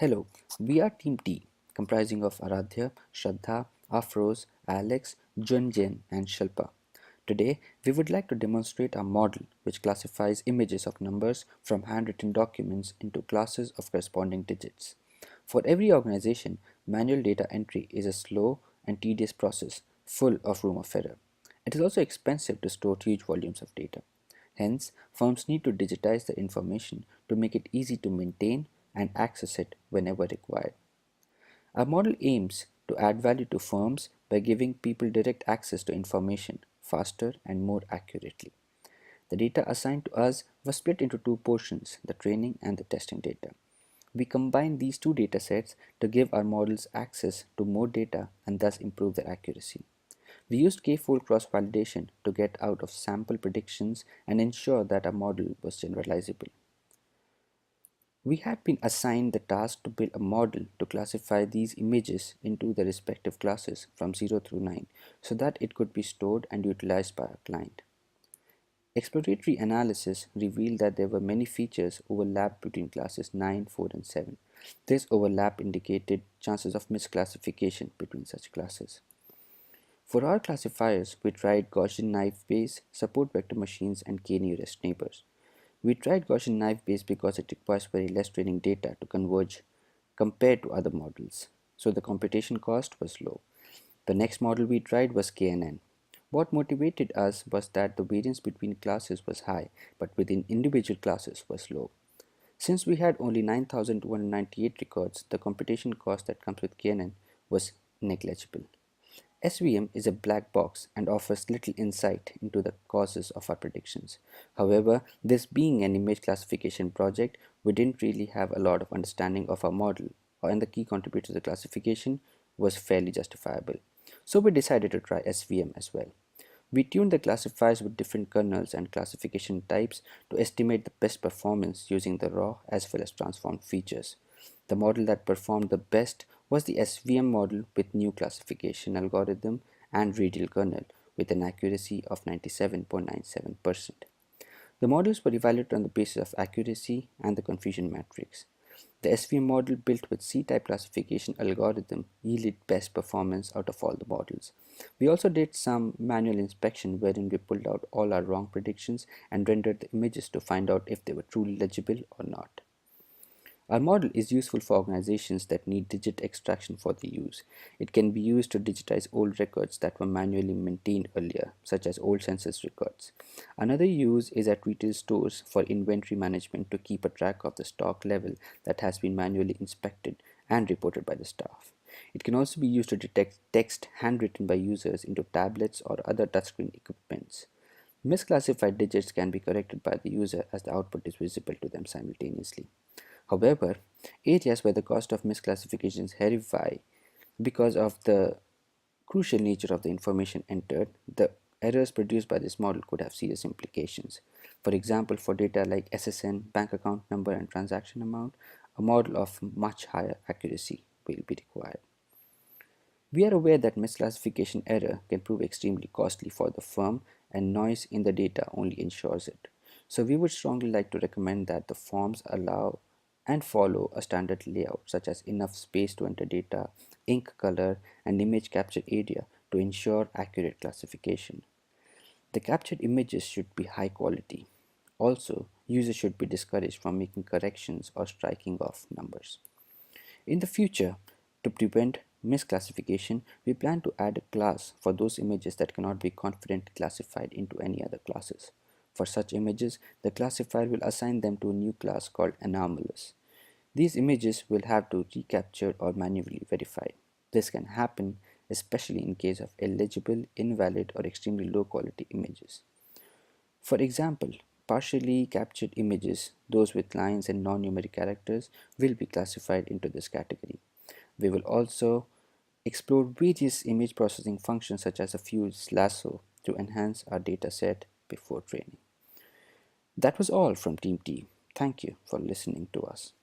Hello, we are Team T, comprising of Aradhya, Shraddha, Afroz, Alex, Junjin, and Shilpa. Today, we would like to demonstrate a model which classifies images of numbers from handwritten documents into classes of corresponding digits. For every organization, manual data entry is a slow and tedious process full of room for error. It is also expensive to store huge volumes of data. Hence, firms need to digitize the information to make it easy to maintain and access it whenever required. Our model aims to add value to firms by giving people direct access to information faster and more accurately. The data assigned to us was split into two portions, the training and the testing data. We combine these two data sets to give our models access to more data and thus improve their accuracy. We used k-fold cross-validation to get out of sample predictions and ensure that our model was generalizable. We had been assigned the task to build a model to classify these images into the respective classes from 0 through 9 so that it could be stored and utilized by our client. Exploratory analysis revealed that there were many features overlap between classes 9, 4, and 7. This overlap indicated chances of misclassification between such classes. For our classifiers, we tried Gaussian knife-based, support vector machines, and k-nearest neighbors. We tried Gaussian knife-based because it requires very less training data to converge compared to other models, so the computation cost was low. The next model we tried was KNN. What motivated us was that the variance between classes was high, but within individual classes was low. Since we had only 9,298 records, the computation cost that comes with KNN was negligible. SVM is a black box and offers little insight into the causes of our predictions. However, this being an image classification project, we didn't really have a lot of understanding of our model, and the key contributor to the classification was fairly justifiable. So we decided to try SVM as well. We tuned the classifiers with different kernels and classification types to estimate the best performance using the raw as well as transformed features. The model that performed the best was the SVM model with new classification algorithm and radial kernel with an accuracy of 97.97%. The models were evaluated on the basis of accuracy and the confusion matrix. The SVM model built with C-type classification algorithm yielded best performance out of all the models. We also did some manual inspection wherein we pulled out all our wrong predictions and rendered the images to find out if they were truly legible or not. Our model is useful for organizations that need digit extraction for the use. It can be used to digitize old records that were manually maintained earlier, such as old census records. Another use is at retail stores for inventory management to keep a track of the stock level that has been manually inspected and reported by the staff. It can also be used to detect text handwritten by users into tablets or other touchscreen equipments. Misclassified digits can be corrected by the user as the output is visible to them simultaneously. However, areas where the cost of misclassification is very high because of the crucial nature of the information entered, the errors produced by this model could have serious implications. For example, for data like SSN, bank account number, and transaction amount, a model of much higher accuracy will be required. We are aware that misclassification error can prove extremely costly for the firm, and noise in the data only ensures it. So we would strongly like to recommend that the forms allow and follow a standard layout such as enough space to enter data, ink color, and image capture area to ensure accurate classification. The captured images should be high quality. Also, users should be discouraged from making corrections or striking off numbers. In the future, to prevent misclassification, we plan to add a class for those images that cannot be confidently classified into any other classes. For such images, the classifier will assign them to a new class called anomalous. These images will have to be recaptured or manually verified. This can happen especially in case of illegible, invalid, or extremely low quality images. For example, partially captured images, those with lines and non-numeric characters, will be classified into this category. We will also explore various image processing functions such as a fuse lasso to enhance our data set before training. That was all from Team T. Thank you for listening to us.